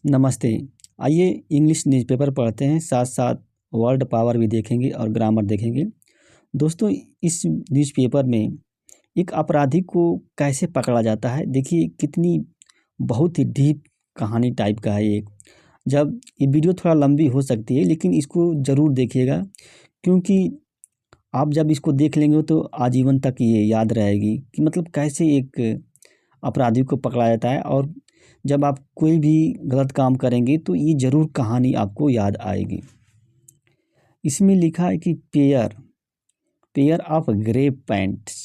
नमस्ते। आइए English newspaper पढ़ते हैं, साथ-साथ वर्ड पावर भी देखेंगे और ग्रामर देखेंगे। दोस्तों, इस न्यूज़पेपर में एक अपराधी को कैसे पकड़ा जाता है, देखिए कितनी बहुत ही डीप कहानी टाइप का है ये। जब ये वीडियो थोड़ा लंबी हो सकती है, लेकिन इसको ज़रूर देखिएगा, क्योंकि आप जब इसको देख लेंगे तो आजीवन तक ये याद रहेगी कि मतलब कैसे एक अपराधी को पकड़ा जाता है। और जब आप कोई भी गलत काम करेंगे तो ये ज़रूर कहानी आपको याद आएगी। इसमें लिखा है कि pair pair of grey pants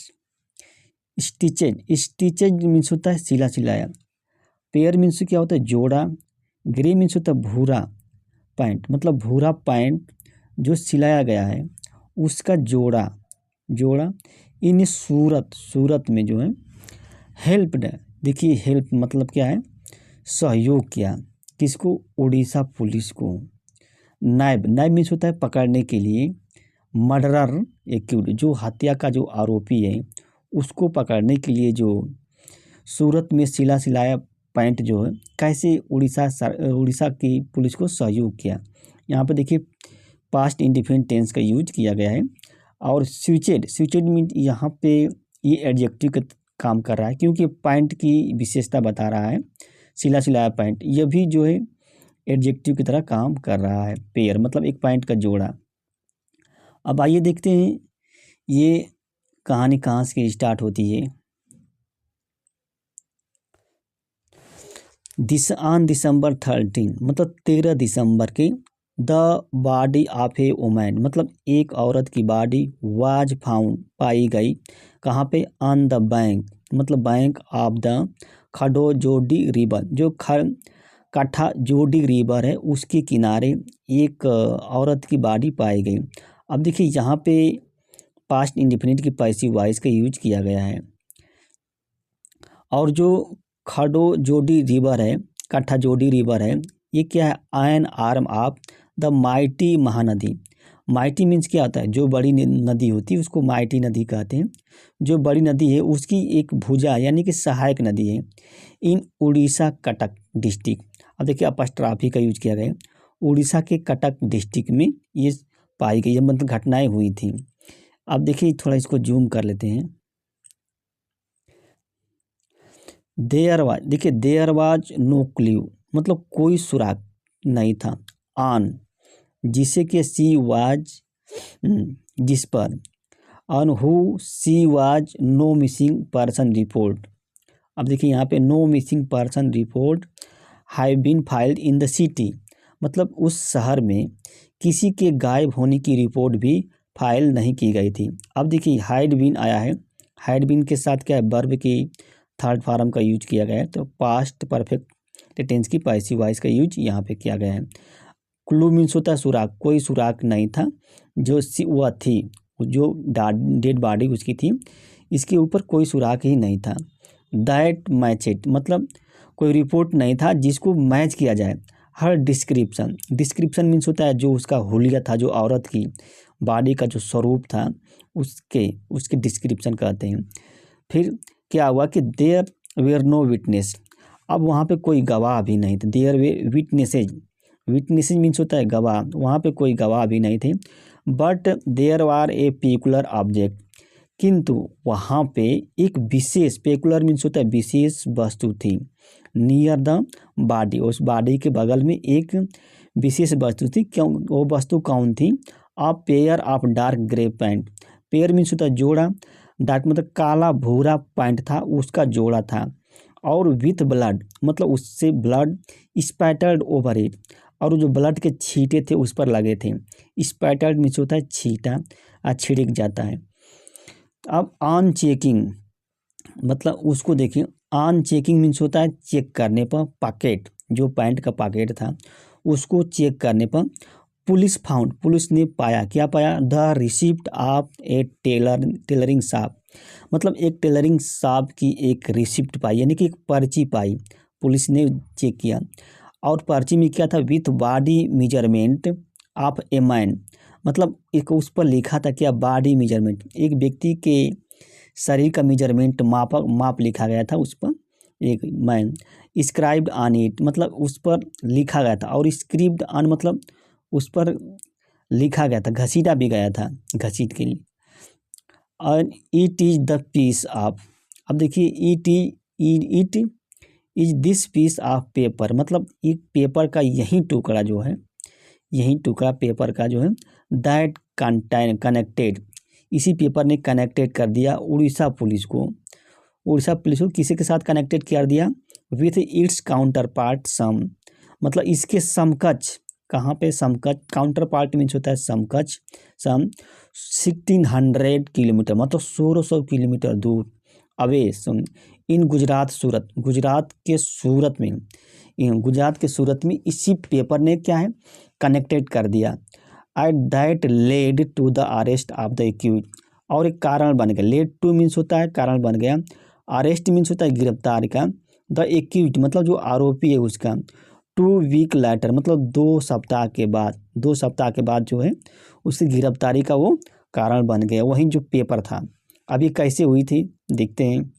stitches means होता है सिला सिलाया। पेयर मीन्स क्या होता है जोड़ा। ग्रे मीन्स होता है भूरा। पैंट मतलब भूरा पैंट जो सिलाया गया है उसका जोड़ा जोड़ा इन सूरत में जो है हेल्प्ड। देखिए हेल्प मतलब क्या है, सहयोग किया। किसको? उड़ीसा पुलिस को। नायब मीन्स होता है पकड़ने के लिए। मर्डरर एक्यूड जो हत्या का जो आरोपी है उसको पकड़ने के लिए जो सूरत में सिला सिलाया पैंट जो है कैसे उड़ीसा की पुलिस को सहयोग किया। यहाँ पर देखिए पास्ट इंडिफिनिट टेंस का यूज किया गया है। और स्विचेड मीन यहाँ पे ये एडजेक्टिव का काम कर रहा है, क्योंकि पैंट की विशेषता बता रहा है। सिला सिलाया पैंट यह भी जो है एडजेक्टिव की तरह काम कर रहा है। पेयर मतलब एक पैंट का जोड़ा। अब आइए देखते हैं ये कहानी कहाँ से स्टार्ट होती है। ऑन दिसंबर 13 मतलब 13 दिसंबर के the body of a woman मतलब एक औरत की बॉडी वाज फाउंड पाई गई। कहाँ पे? ऑन द बैंक मतलब बैंक ऑफ द खडोजोडी रिवर जो काठाजोडी रिवर है उसके किनारे एक औरत की बॉडी पाई गई। अब देखिए यहाँ पे पास्ट इंडिफिनिट की पैसिव वॉइस का यूज किया गया है। और जो खडोजोडी रिवर है, काठाजोडी रिवर है, ये क्या है? Ion arm of the mighty Mahanadi. Mighty means क्या होता है? जो बड़ी नदी होती है उसको माइटी नदी कहते हैं। जो बड़ी नदी है उसकी एक भुजा यानी कि सहायक नदी है इन उड़ीसा कटक डिस्ट्रिक्ट। अब देखिए अपस्ट्राफी का यूज किया गया है। उड़ीसा के कटक डिस्ट्रिक्ट में ये पाई गई, मतलब घटनाएं हुई थी। अब देखिए थोड़ा इसको जूम कर लेते हैं। देयर वाज नो क्ल्यू मतलब कोई सुराग नहीं था। ऑन जिसे कि सी वाज जिस पर। On who she was no missing person report. अब देखिए यहाँ पे no missing person report have been filed in the city मतलब उस शहर में किसी के गायब होने की रिपोर्ट भी फाइल नहीं की गई थी। अब देखिए हाइड बीन आया है। हाइड बीन के साथ क्या है? वर्ब की थर्ड फॉर्म का यूज किया गया है। तो पास्ट परफेक्ट टेंस की पैसिव वॉइस का यूज यहाँ पे किया गया है। क्लू मीन्स होता है सुराग। कोई सुराग नहीं था। जो वह थी जो डेड बॉडी उसकी थी, इसके ऊपर कोई सुराग ही नहीं था। दैट मैचेड मतलब कोई रिपोर्ट नहीं था जिसको मैच किया जाए। हर डिस्क्रिप्शन मीन्स होता है जो उसका हुलिया था, जो औरत की बॉडी का जो स्वरूप था उसके डिस्क्रिप्शन कहते हैं। फिर क्या हुआ कि देयर वेयर नो विटनेस। अब वहाँ पे कोई गवाह भी नहीं थे। देयर वे विटनेसेज मीन्स होता है गवाह। वहाँ पे कोई गवाह भी नहीं थे। But there were a peculiar object किंतु वहाँ पे एक विशेष, पेकुलर मीन्स होता है विशेष वस्तु थी। नियर द बॉडी उस बॉडी के बगल में एक विशेष वस्तु थी। क्यों? वो वस्तु कौन थी? A pair of dark grey pant. Pair means होता है जोड़ा। डार्क मतलब काला भूरा पैंट था, उसका जोड़ा था। और विथ ब्लड मतलब उससे ब्लड स्पैटर्ड ओवर इट और जो ब्लड के छींटे थे उस पर लगे थे। स्पैटर्ड मीन्स होता है छींटा, छिड़क जाता है। अब ऑन चेकिंग मतलब उसको देखिए। ऑन चेकिंग मीन्स होता है चेक करने पर। पॉकेट जो पैंट का पॉकेट था उसको चेक करने पर पुलिस ने पाया। क्या पाया? The receipt of A tailoring shop मतलब एक टेलरिंग शॉप की एक रिसिप्ट पाई यानी कि एक पर्ची पाई। पुलिस ने चेक किया और पर्ची में क्या था? With body measurement of a man मतलब एक उस पर लिखा था क्या? बॉडी मेजरमेंट एक व्यक्ति के शरीर का मेजरमेंट माप लिखा गया था उस पर। एक मैन, स्क्राइब्ड ऑन इट मतलब उस पर लिखा गया था, और स्क्रिप्ट ऑन मतलब उस पर लिखा गया था, घसीटा भी गया था, घसीट के लिए। और it is the piece of, अब देखिए it is this piece of paper मतलब एक पेपर का यही टुकड़ा जो है, यही टुकड़ा पेपर का जो है, दैट कनेक्टेड, इसी पेपर ने कनेक्टेड कर दिया उड़ीसा पुलिस को। उड़ीसा पुलिस को किसी के साथ कनेक्टेड कर दिया, विथ इट्स काउंटर पार्ट सम, मतलब इसके समकक्ष, कहाँ पे समकक्ष, काउंटर पार्ट मीन्स होता है समकक्ष, सम 1600 किलोमीटर मतलब 1600 किलोमीटर दूर, अवे सुन, इन गुजरात सूरत, गुजरात के सूरत में इसी पेपर ने क्या है कनेक्टेड कर दिया। At that led to the arrest of the accused, और एक कारण बन गया, लेड टू मीन्स होता है कारण बन गया, अरेस्ट मीन्स होता है गिरफ्तार का, द एक्यूज मतलब जो आरोपी है उसका, 2 वीक लेटर मतलब 2 सप्ताह के बाद जो है उसकी गिरफ्तारी का वो कारण बन गया, वही जो पेपर था। अब ये कैसे हुई थी देखते हैं।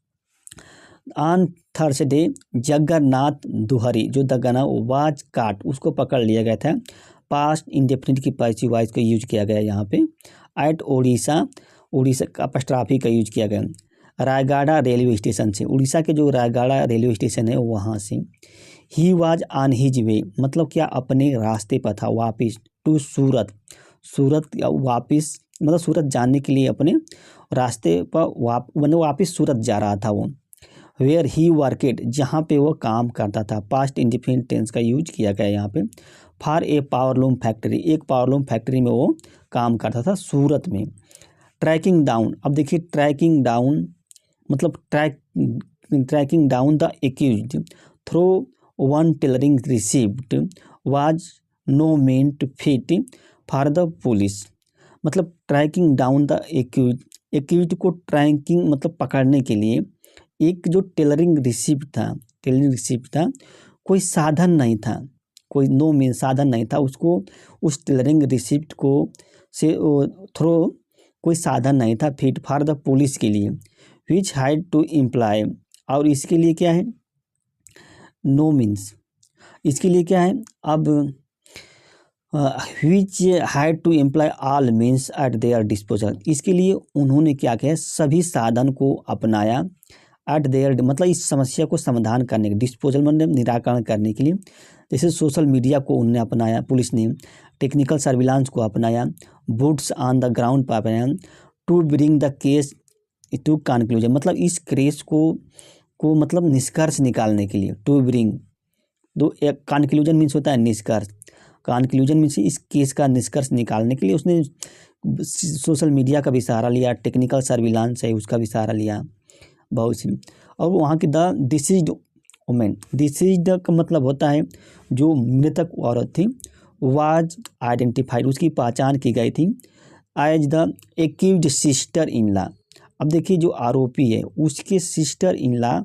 ऑन थर्सडे जगन्नाथ दुहरी जो दगना वाज काट, उसको पकड़ लिया गया था, पास्ट इंडेफिनिट की पैसिव वॉइस को यूज किया गया यहाँ पे। एट उड़ीसा का अपस्ट्राफी का यूज किया गया, रायगढ़ रेलवे स्टेशन से, उड़ीसा के जो रायगढ़ रेलवे स्टेशन है वहाँ से। He was on his way मतलब क्या अपने रास्ते पर था, वापिस, टू सूरत वापिस मतलब सूरत जाने के लिए अपने रास्ते पर वापिस सूरत जा रहा था वो। वेयर ही वर्केड जहाँ पे वो काम करता था, पास्ट इंडिफिनिट टेंस का यूज किया गया यहाँ पे। फॉर ए पावरलूम फैक्ट्री, एक पावरलूम फैक्ट्री में वो काम करता था सूरत में। ट्रैकिंग डाउन, अब देखिए ट्रैकिंग डाउन मतलब tracking down the accused through one tailoring received was no mean feat for the police, मतलब ट्रैकिंग डाउन द एक्यूज्ड को ट्रैकिंग मतलब पकड़ने के लिए एक जो टेलरिंग रिसिप्ट था कोई साधन नहीं था, कोई नो मीन साधन नहीं था उसको, उस टेलरिंग रिसिप्ट को से थ्रो कोई साधन नहीं था फिट फॉर द पुलिस के लिए, विच हैड टू इम्प्लाई, और इसके लिए क्या है नो मीन्स, इसके लिए क्या है अब which had to employ all means at their disposal, इसके लिए उन्होंने क्या किया सभी साधन को अपनाया, एट देयर मतलब इस समस्या को समाधान करने के, डिस्पोजल मतलब निराकरण करने के लिए, जैसे सोशल मीडिया को उन्होंने अपनाया पुलिस ने, टेक्निकल सर्विलांस को अपनाया, बूट्स ऑन द ग्राउंड पर अपनाया, to bring the case to conclusion मतलब इस केस को मतलब निष्कर्ष निकालने के लिए, टू ब्रिंग दो एक कंक्लूजन मीन्स होता है निष्कर्ष, कंक्लूजन मीन्स इस केस का निष्कर्ष निकालने के लिए उसने सोशल मीडिया का भी सहारा लिया, टेक्निकल सर्विलांस है उसका भी सहारा लिया बहुत सी। और वहाँ की द डिसीज्ड वुमेन, डिसीज्ड का मतलब होता है जो मृतक औरत थी, वाज आइडेंटिफाइड उसकी पहचान की गई थी, as the accused sister in law, अब देखिए जो आरोपी है उसके सिस्टर इन लॉ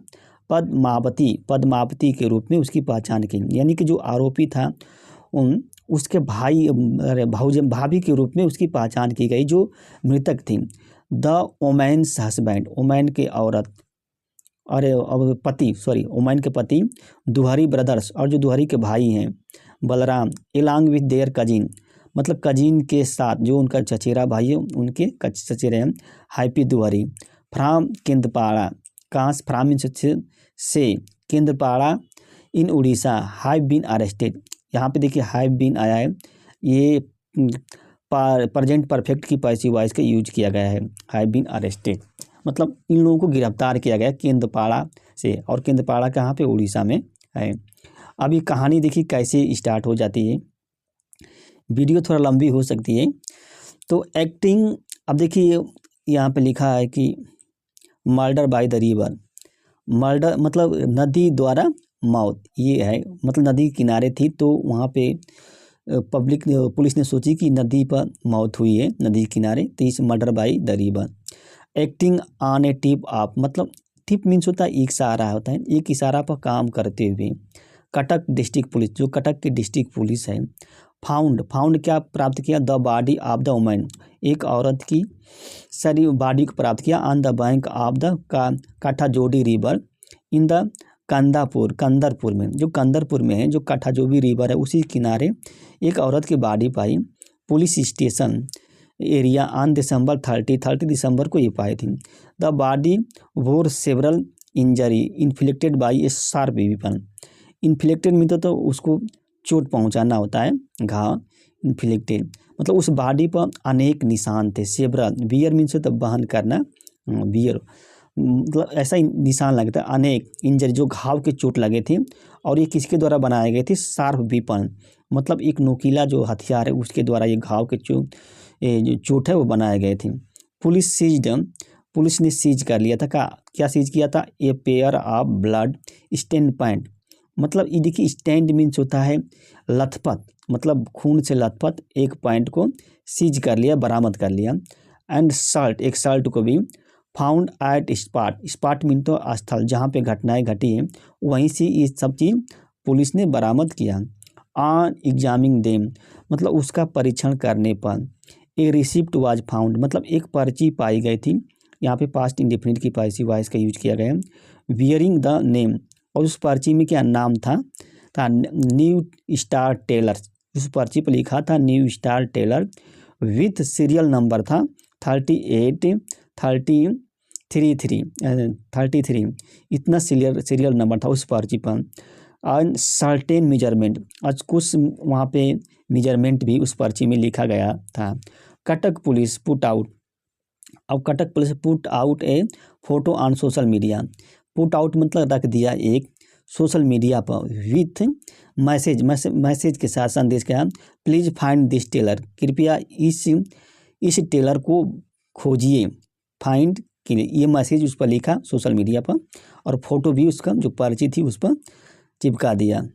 पद्मावती के रूप में उसकी पहचान की, यानी कि जो आरोपी था उसके भाभी के रूप में उसकी पहचान की गई जो मृतक थी। द वोमेन्स हस्बैंड, वोमेन के औरत वोमेन के पति दुहरी ब्रदर्स, और जो दुहरी के भाई हैं Balram, along with their cousin मतलब कजिन के साथ जो उनका चचेरा भाई है उनके चचेरे हैं, हैप्पी दुहरी, फ्राम केंद्रपाड़ा, कहाँ फ्राम मीन्स से, केंद्रपाड़ा इन उड़ीसा, हैव बीन अरेस्टेड, यहाँ पे देखिए हैव बीन आया है, ये प्रेजेंट परफेक्ट की पैसिव वॉइस का यूज किया गया है, हैव बीन अरेस्टेड मतलब इन लोगों को गिरफ्तार किया गया केंद्रपाड़ा से, और केंद्रपाड़ा कहाँ पे उड़ीसा में है। अब ये कहानी देखिए कैसे स्टार्ट हो जाती है, वीडियो थोड़ा लंबी हो सकती है। तो एक्टिंग, अब देखिए यहाँ पे लिखा है कि murder by the river, murder मतलब नदी द्वारा मौत, ये है मतलब नदी किनारे थी तो वहाँ पे पुलिस ने सोची कि नदी पर मौत हुई है नदी किनारे, तो इस murder by the river. Acting on A tip of मतलब टिप मीन्स होता है एक सहारा होता है, एक इशारा पर काम करते हुए। कटक डिस्ट्रिक्ट पुलिस, जो कटक की डिस्ट्रिक्ट पुलिस है। फाउंड क्या प्राप्त किया, the body of the woman, एक औरत की शरीर बॉडी को प्राप्त किया, on the bank of the Kathajodi river, in the Kandarpur में, जो कंदरपुर में है, जो काठाजोबी रिवर है, उसी किनारे एक औरत की body pi police station area on December 30 दिसंबर को ये पाई थी। द बॉडी वोर several injury inflicted by A sharp weapon. Inflicted में तो उसको चोट पहुंचाना होता है, घाव। इन्फ्लिक्टेड मतलब उस बॉडी पर अनेक निशान थे। सेवरल, बियर मीन्स तो बहन करना, बियर मतलब ऐसा ही निशान लगता है। अनेक इंजरी जो घाव के चोट लगे थे, और ये किसके द्वारा बनाए गए थे? शार्प वेपन मतलब एक नोकीला जो हथियार है उसके द्वारा ये घाव के जो चोट है वो बनाए गए थे। पुलिस ने सीज कर लिया था। क्या सीज किया था? A pair of blood stain point. मतलब ये देखिए, स्टैंड मीन्स होता है लथपथ, मतलब खून से लथपथ एक पॉइंट को सीज कर लिया, बरामद कर लिया। एंड सल्ट, एक सल्ट को भी फाउंड एट स्पॉट मीन तो स्थल जहाँ पे घटनाएं घटी हैं, वहीं से ये सब चीज़ पुलिस ने बरामद किया। ऑन एग्जामिंग देम मतलब उसका परीक्षण करने पर ए रिसिप्ट वाज फाउंड मतलब एक पर्ची पाई गई थी। यहाँ पे पास्ट इंडेफिनिट की पैसिव वॉइस का यूज किया गया है। वियरिंग द नेम, और उस पर्ची में क्या नाम था न्यू स्टार टेलर। उस पर्ची पर लिखा था new star tailor, with serial number था 33 इतना सीरियल नंबर था उस पर्ची पर। एंड सर्टेन मेजरमेंट, आज कुछ वहाँ पे मेजरमेंट भी उस पर्ची में लिखा गया था। कटक पुलिस पुट आउट, अब Cuttack police put out A photo on social media. Put out मतलब रख दिया एक सोशल मीडिया पर विथ मैसेज के साथ संदेश क्या? प्लीज फाइंड दिस टेलर, कृपया इस टेलर को खोजिए। फाइंड के लिए ये मैसेज उस पर लिखा सोशल मीडिया पर, और फोटो भी उसका जो पर्ची थी उस पर चिपका दिया।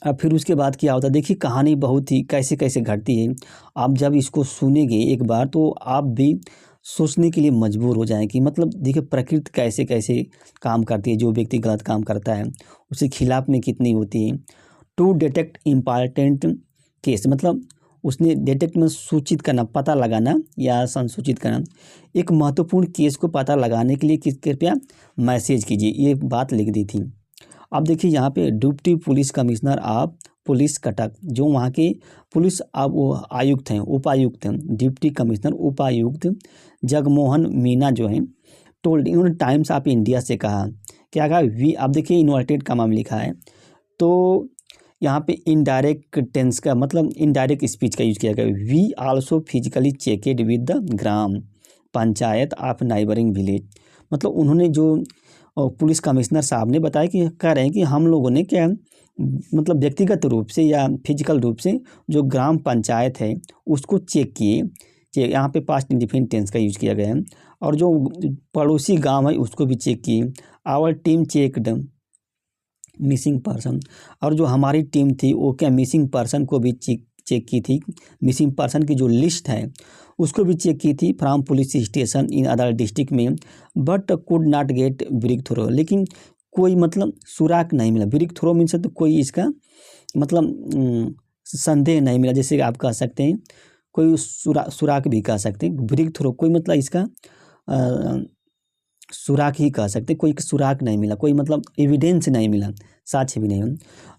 अब फिर उसके बाद क्या होता है, देखिए कहानी बहुत ही कैसे कैसे घटती है। आप जब इसको सुनेंगे एक बार तो आप भी सोचने के लिए मजबूर हो जाएं कि मतलब देखिए प्रकृति कैसे कैसे काम करती है। जो व्यक्ति गलत काम करता है उसके खिलाफ में कितनी होती है। टू डिटेक्ट इम्पॉर्टेंट केस मतलब उसने डिटेक्ट में सूचित करना, पता लगाना या संसूचित करना। एक महत्वपूर्ण केस को पता लगाने के लिए कृपया मैसेज कीजिए, ये बात लिख दी थी। अब देखिए यहाँ पे deputy police commissioner of police Cuttack, जो वहाँ के पुलिस अब आयुक्त हैं, उपायुक्त हैं, डिप्टी कमिश्नर उपायुक्त जगमोहन मीना जो हैं टोल्ड, इन्होंने टाइम्स ऑफ इंडिया से कहा, क्या कहा? वी, अब देखिए इन्वर्टेड कॉमा में लिखा है, तो यहाँ पे इनडायरेक्ट टेंस का मतलब इनडायरेक्ट स्पीच का यूज किया गया। We also physically checked with the gram panchayat of neighbouring village, मतलब उन्होंने जो पुलिस कमिश्नर साहब ने बताया कि कह रहे हैं कि हम लोगों ने क्या मतलब व्यक्तिगत रूप से या फिजिकल रूप से जो ग्राम पंचायत है उसको चेक किए। यहाँ पे पास्ट इंडिफिनिट टेंस का यूज किया गया है। और जो पड़ोसी गांव है उसको भी चेक किए। Our team checked missing person, और जो हमारी टीम थी वो क्या मिसिंग पर्सन को भी चेक की थी। मिसिंग पर्सन की जो लिस्ट है उसको भी चेक की थी from police station in other district में, but could not get breakthrough, लेकिन कोई मतलब सुराग नहीं मिला। ब्रेक थ्रो मीन्स तो कोई इसका मतलब संदेह नहीं मिला, जैसे आप कह सकते हैं कोई सुराग भी कह सकते हैं। ब्रेक थ्रो कोई मतलब इसका सुराग ही कह सकते, कोई सुराग नहीं मिला, कोई मतलब एविडेंस नहीं मिला, साक्ष्य भी नहीं।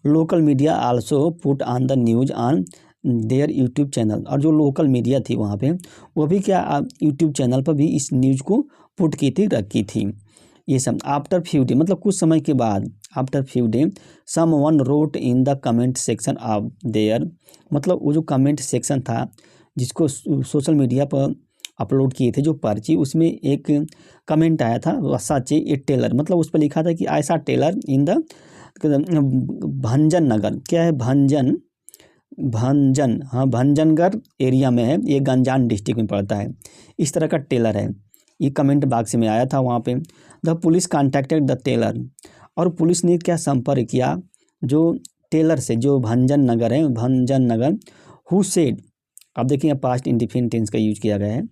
Local media also put on the news on their YouTube channel, और जो लोकल मीडिया थी वहाँ पे वो भी क्या यूट्यूब चैनल पर भी इस न्यूज़ को पुट की थी, रखी थी। ये सब आफ्टर फ्यू डे मतलब कुछ समय के बाद, after few day someone wrote in the comment section of there, मतलब वो जो कमेंट सेक्शन था जिसको सोशल मीडिया पर अपलोड किए थे जो पर्ची, उसमें एक कमेंट आया था सच ए टेलर, मतलब उस पर लिखा था कि ऐसा टेलर इन द भंजन नगर, क्या है भंजन, हाँ भंजनगढ़ एरिया में है, ये गंजान डिस्ट्रिक्ट में पड़ता है, इस तरह का टेलर है। ये कमेंट बॉक्स में आया था वहाँ पे। The police contacted the tailor, और पुलिस ने क्या संपर्क किया जो टेलर से, जो भंजन नगर है, भंजन नगर। हु सेड, अब देखिए पास्ट इंडिफिनिट टेंस का यूज किया गया है,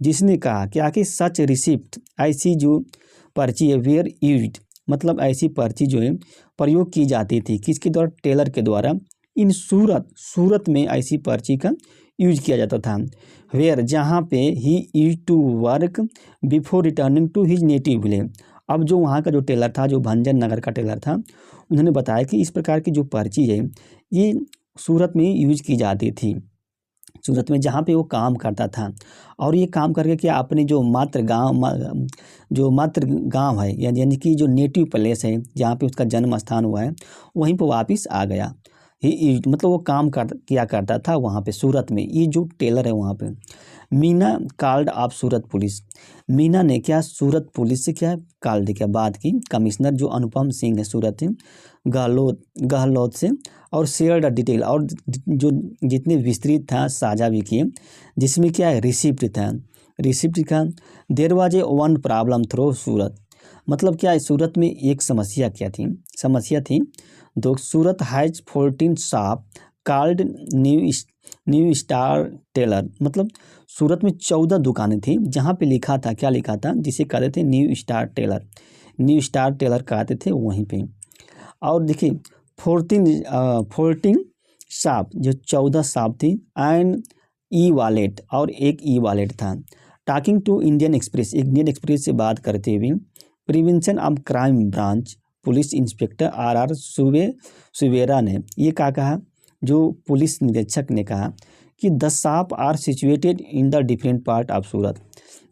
जिसने कहा क्या कि सच रिसिप्ट, ऐसी जो पर्ची है, वेयर यूज्ड, मतलब ऐसी पर्ची जो है प्रयोग की जाती थी, किसके द्वारा? टेलर के द्वारा। इन सूरत में ऐसी पर्ची का यूज किया जाता था। वेयर, जहाँ पे he used to work before returning to his native village, अब जो वहाँ का जो टेलर था, जो भंजन नगर का टेलर था, उन्होंने बताया कि इस प्रकार की जो पर्ची है ये सूरत में यूज की जाती थी, सूरत में जहाँ पे वो काम करता था। और ये काम करके क्या अपने जो मातृ गांव है, यानी कि जो नेटिव प्लेस है जहाँ पे उसका जन्म स्थान हुआ है, वहीं पर वापस आ गया। मतलब वो काम किया करता था वहाँ पे सूरत में। ये जो टेलर है वहाँ पे, मीना कॉल्ड ऑफ सूरत पुलिस, मीना ने क्या सूरत पुलिस से क्या कॉल किया, बात की कमिश्नर जो अनुपम सिंह है सूरत गहलोत से, और शेयर द डिटेल, और जो जितने विस्तृत था साझा भी किए, जिसमें क्या है रिसिप्ट का there was a one problem through Surat. मतलब क्या है, सूरत में एक समस्या थी दो, Surat has 14 shop called New star Tailor. मतलब सूरत में 14 दुकानें थी जहाँ पे लिखा था, क्या लिखा था, जिसे कहते थे न्यू स्टार टेलर कहते थे वहीं पे। और देखिए 14 शॉप, जो 14 शॉप थी, एंड ई वॉलेट, और एक ई वॉलेट था। टॉकिंग टू इंडियन एक्सप्रेस से बात करते हुए prevention of crime branch police inspector R Suvera ने ये कहा, जो पुलिस निरीक्षक ने कहा कि the shop are situated in the different part of Surat.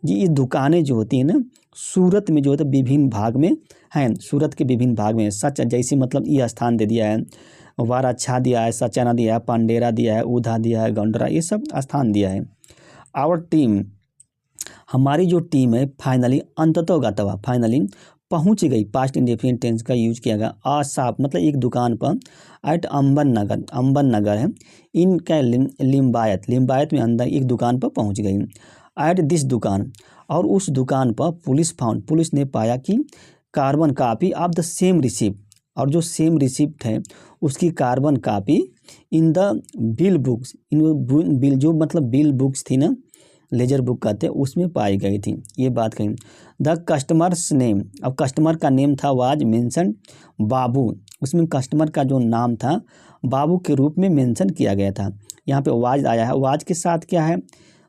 ये दुकानें जो होती हैं ना सूरत में जो है विभिन्न भाग में हैं, सूरत के विभिन्न भाग में, सच जैसे मतलब ये स्थान दे दिया है, वाराछा दिया है, सचाना दिया है, पांडेरा दिया है, उधा दिया है, गंडरा, ये सब स्थान दिया है। आवर टीम, हमारी जो टीम है, फाइनली पहुंच गई, पास्ट इंडेफिनिट टेंस का यूज किया गया। आ शॉप मतलब एक दुकान पर, एट अंबन नगर है, इनका लिम्बायत में अंदर एक दुकान पर पहुंच गई। एट दिस दुकान, और उस दुकान पर पुलिस ने पाया कि carbon copy of the same receipt, और जो सेम रिसिप्ट है उसकी carbon copy in the bill books, bill जो मतलब बिल बुक्स थी ना, लेजर बुक कहते हैं, उसमें पाई गई थी। ये बात कही। द कस्टमर्स नेम, अब कस्टमर का नेम था वाज मेंशन बाबू, उसमें कस्टमर का जो नाम था बाबू के रूप में मेंशन किया गया था। यहाँ पे वाज आया है, वाज के साथ क्या है,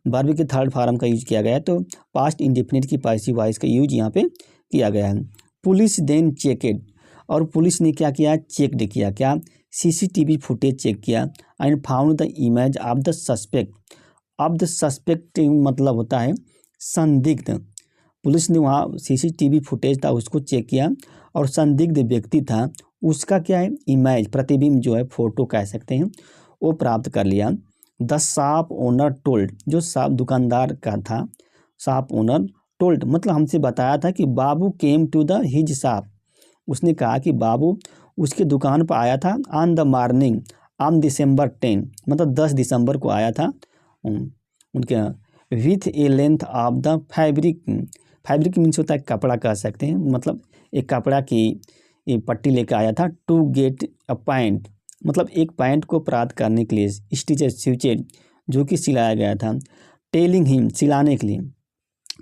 वर्ब के थर्ड फॉर्म का यूज किया गया है, तो पास्ट इंडेफिनिट की पैसिव वॉइस का यूज यहाँ पे किया गया है। पुलिस देन चेकेड, और पुलिस ने क्या किया, चेकड किया, क्या सीसीटीवी फुटेज चेक किया, and found the image of the suspect मतलब होता है संदिग्ध। पुलिस ने वहाँ सीसीटीवी फुटेज था उसको चेक किया, और संदिग्ध व्यक्ति था उसका क्या है इमेज, प्रतिबिंब जो है, फोटो कह सकते हैं, वो प्राप्त कर लिया। द शॉप ओनर टोल्ड, जो शॉप दुकानदार का था, शॉप ओनर टोल्ड मतलब हमसे बताया था कि Babu came to the his shop, उसने कहा कि बाबू उसके दुकान पर आया था on the morning on December 10, मतलब 10 दिसंबर को आया था उनके, with a length of the fabric means होता है कपड़ा कह सकते हैं, मतलब एक कपड़ा की एक पट्टी लेकर आया था। टू गेट अ पैंट, मतलब एक पैंट को प्राप्त करने के लिए, स्टिचेड जो कि सिलाया गया था। टेलिंग हिम, सिलाने के लिए।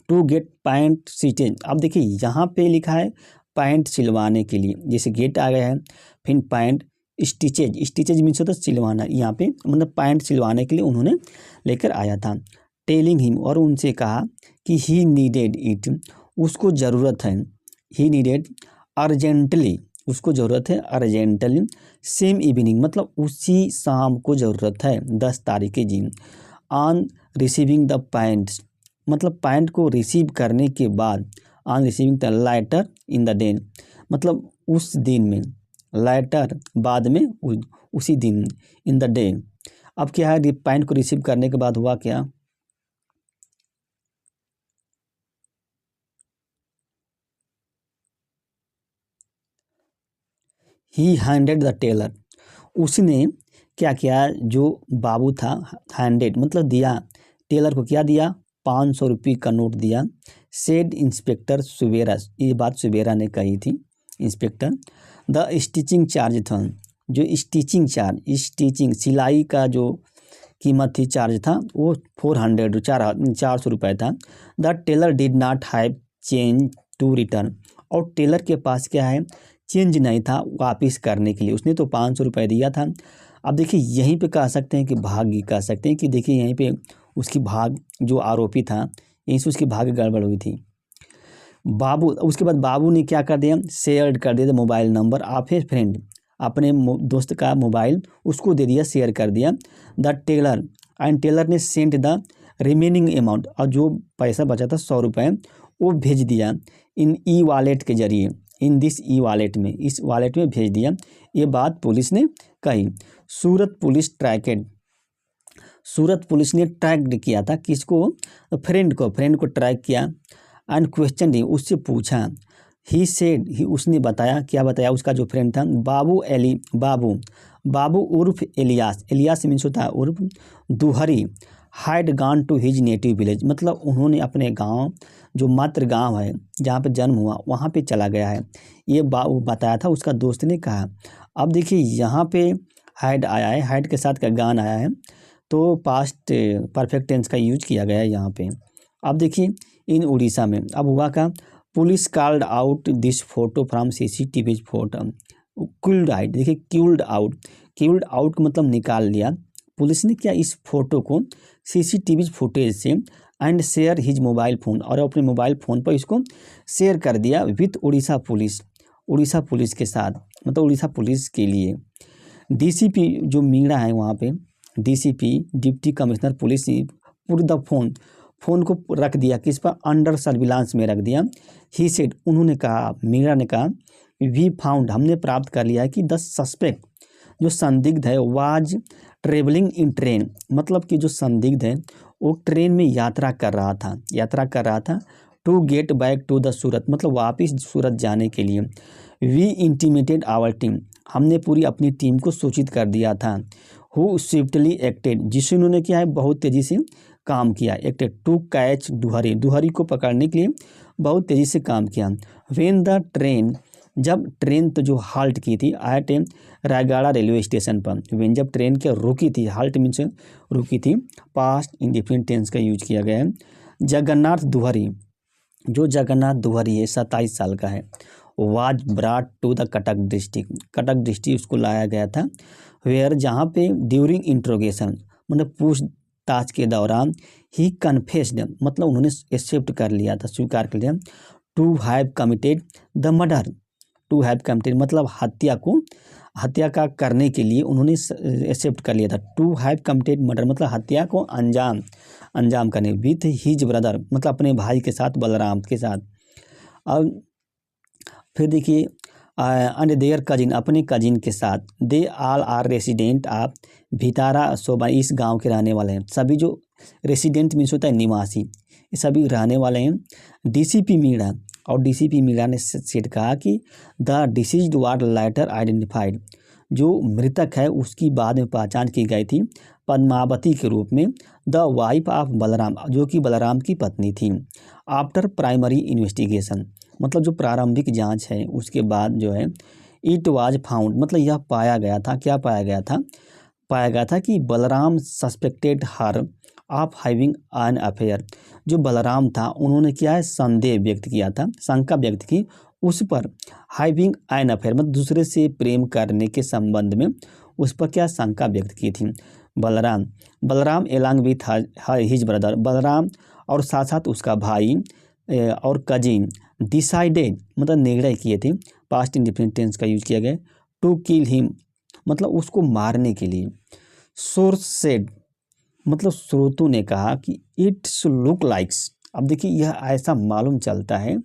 टू गेट पैंट स्टिचेड, अब देखिए यहाँ पे लिखा है पैंट सिलवाने के लिए, जैसे गेट आ गया है, फिर पैंट स्टिचेज मीन्स होता है सिलवाना, यहाँ पे मतलब पैंट सिलवाने के लिए उन्होंने लेकर आया था। टेलिंग हिम, और उनसे कहा कि ही नीडेड इट, उसको ज़रूरत है, ही नीडेड अर्जेंटली, उसको ज़रूरत है अर्जेंटली, सेम इवनिंग मतलब उसी शाम को ज़रूरत है, 10 तारीख के दिन। ऑन रिसीविंग द पैंट्स, मतलब पैंट को रिसीव करने के बाद, on receiving the letter in the day, मतलब उस दिन में, लेटर बाद में, उसी दिन, इन द डे। अब क्या है, पैंट को रिसीव करने के बाद हुआ क्या, ही हैंडेड द टेलर, उसने क्या किया, जो बाबू था, हैंडेड मतलब दिया, टेलर को क्या दिया, 500 रुपये का नोट दिया। सेड इंस्पेक्टर सुबेरा, ये बात सुबेरा ने कही थी, इंस्पेक्टर। द स्टिचिंग चार्ज था, जो स्टिचिंग सिलाई का जो कीमत थी, चार्ज था, वो 400 रुपये था। The tailor did not have change to return, और टेलर के पास क्या है, चेंज नहीं था वापस करने के लिए, उसने तो 500 रुपये दिया था। अब देखिए यहीं पे कह सकते हैं कि भाग्य कह सकते हैं कि देखिए यहीं पे उसकी भाग जो आरोपी था, यहीं से उसकी भाग्य गड़बड़ हुई थी। बाबू, उसके बाद बाबू ने क्या कर दिया, शेयर कर दिया mobile number of A friend, अपने दोस्त का मोबाइल उसको दे दिया, शेयर कर दिया। द टेलर, एंड टेलर ने सेंट द रिमेनिंग अमाउंट, और जो पैसा बचा था 100 रुपये वो भेज दिया इन ई वॉलेट के जरिए, इन दिस ई वॉलेट में, इस वॉलेट में भेज दिया। ये बात पुलिस ने कही। सूरत पुलिस ने ट्रैक किया था किसको, फ्रेंड को ट्रैक किया। एंड क्वेश्चन डी, उससे पूछा। ही सेड, ही उसने बताया, क्या बताया, उसका जो फ्रेंड था बाबू उर्फ एलियास मीन्स होता है उर्फ Duhri, had gone to his native village, मतलब उन्होंने अपने गांव, जो मातृ गांव है जहाँ पे जन्म हुआ वहाँ पे चला गया है, ये बताया था उसका दोस्त ने कहा। अब देखिए यहाँ पे हैड आया है, हैड के साथ का गान आया है, तो पास्ट परफेक्ट टेंस का यूज किया गया है यहाँ पे। अब देखिए इन उड़ीसा में अब हुआ का, police called out this photo from CCTV photo, culled out, देखिए क्यूल्ड आउट का मतलब निकाल लिया। पुलिस ने क्या, इस फोटो को CCTV फुटेज से, and share his mobile phone, और अपने मोबाइल फ़ोन पर इसको शेयर कर दिया विथ उड़ीसा पुलिस के साथ, मतलब उड़ीसा पुलिस के लिए। DCP जो मीणा है वहाँ पे, DCP deputy commissioner police, put the phone को रख दिया किस पर, अंडर सर्विलांस में रख दिया। ही सेड, उन्होंने कहा, मीणा ने कहा, वी फाउंड, हमने प्राप्त कर लिया है कि द सस्पेक्ट, जो संदिग्ध है, वाज ट्रेवलिंग इन ट्रेन, मतलब कि जो संदिग्ध है वो ट्रेन में यात्रा कर रहा था to get back to the Surat, मतलब वापस सूरत जाने के लिए। वी इंटीमेटेड आवर टीम, हमने पूरी अपनी टीम को सूचित कर दिया था। हु स्विफ्टली एक्टेड, जिसे उन्होंने क्या है बहुत तेज़ी से काम किया, एक्टेड टू कैच दुहरी को पकड़ने के लिए बहुत तेज़ी से काम किया। व्हेन द ट्रेन, जब ट्रेन तो जो हाल्ट की थी एट रायगढ़ रेलवे स्टेशन पर, व्हेन जब ट्रेन क्या रुकी थी, हाल्ट मीन्स रुकी थी, पास्ट इंडिफिनिट टेंस का यूज किया गया है। जगन्नाथ दुहरी, जो जगन्नाथ दुहरी है 27 साल का है, was brought to the Cuttack district उसको लाया गया था। वेयर, जहाँ पे ड्यूरिंग इंट्रोगेशन, मतलब पूछताछ के दौरान, ही कन्फेस्ड, मतलब उन्होंने एक्सेप्ट कर लिया था, स्वीकार कर लिया, to have committed the murder, to have committed मतलब हत्या का करने के लिए उन्होंने एक्सेप्ट कर लिया था। टू हैव कमिटेड मर्डर मतलब हत्या को अंजाम करने, विथ हिज ब्रदर मतलब अपने भाई के साथ, बलराम के साथ। अब फिर देखिए एंड देयर कजिन, अपने कजिन के साथ। They all are resident of Bhitara Soba, इस गांव के रहने वाले हैं सभी। जो रेसिडेंट मीन्स होता है निवासी, ये सभी रहने वाले हैं। DCP मीणा, और DCP मीणा ने सेठ कहा कि the deceased was later identified, जो मृतक है उसकी बाद में पहचान की गई थी पद्मावती के रूप में, द वाइफ ऑफ बलराम, जो कि बलराम की पत्नी थी। आफ्टर प्राइमरी इन्वेस्टिगेशन, मतलब जो प्रारंभिक जांच है उसके बाद जो है, इट वाज फाउंड, मतलब यह पाया गया था, क्या पाया गया था कि Balram suspected her of having an affair, जो बलराम था उन्होंने क्या है संदेह व्यक्त किया था, शंका व्यक्त की उस पर, हैविंग एन अफेयर मतलब दूसरे से प्रेम करने के संबंध में उस पर क्या शंका व्यक्त की थी। Balram along with his brother, Balram और साथ साथ उसका भाई और कजिन, डिसाइडेड मतलब निर्णय किए थे, पास्ट इंडिफिनिट टेंस का यूज किया गया, टू किल हिम मतलब उसको मारने के लिए। सोर्स सेड मतलब स्रोतों ने कहा कि इट्स लुक लाइक्स, अब देखिए यह ऐसा मालूम चलता है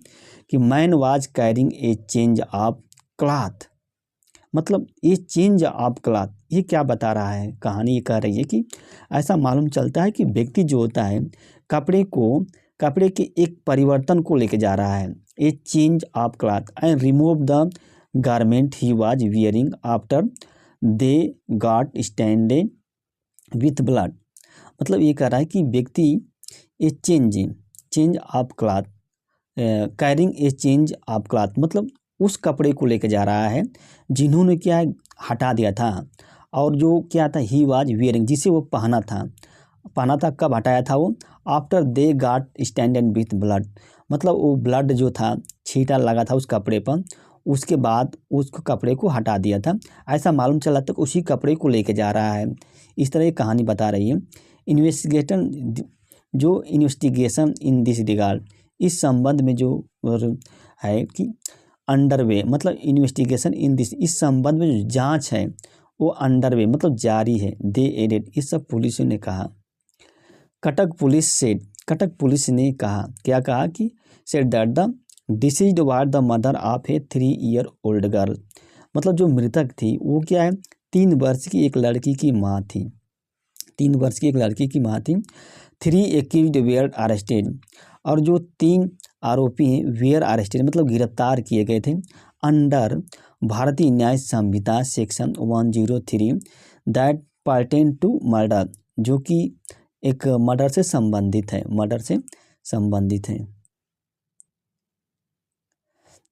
कि man was carrying a change of cloth, मतलब ये चेंज ऑफ क्लॉथ ये क्या बता रहा है, कहानी ये कह रही है कि ऐसा मालूम चलता है कि व्यक्ति जो होता है कपड़े के एक परिवर्तन को लेके जा रहा है, ए change of cloth and remove the garment he was wearing after they got स्टैंडेड with blood, मतलब ये कह रहा है कि व्यक्ति ए change of cloth, carrying a change of cloth मतलब उस कपड़े को लेके जा रहा है जिन्होंने क्या है हटा दिया था, और जो क्या था ही वाज वियरिंग जिसे वो पहना था, कब हटाया था वो, after they got स्टैंडेड with blood मतलब वो ब्लड जो था छींटा लगा था उस कपड़े पर, उसके बाद उस कपड़े को हटा दिया था, ऐसा मालूम चला तक उसी कपड़े को लेके जा रहा है। इस तरह की कहानी बता रही है। इन्वेस्टिगेशन इन दिस रिगार्ड, इस संबंध में जो है कि अंडरवे मतलब इन्वेस्टिगेशन इन दिस, इस संबंध में जो जांच है वो अंडरवे मतलब जारी है। दे एडेड, इस सब पुलिस ने कहा। कटक पुलिस से, कटक पुलिस ने कहा, क्या कहा कि said that the deceased war the mother of A 3 year old girl, मतलब जो मृतक थी वो क्या है 3 वर्ष की एक लड़की की माँ थी, 3 वर्ष की एक लड़की की माँ थी। 3 एक्यूज्ड वेयर अरेस्टेड, और जो 3 आरोपी हैं वेयर अरेस्टेड मतलब गिरफ्तार किए गए थे under Bharatiya Nyaya Sanhita section 103 that pertain to murder, जो कि एक मर्डर से संबंधित है, मर्डर से संबंधित है।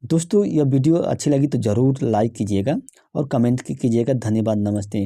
दोस्तों यह वीडियो अच्छी लगी तो ज़रूर लाइक कीजिएगा और कमेंट कीजिएगा। धन्यवाद, नमस्ते।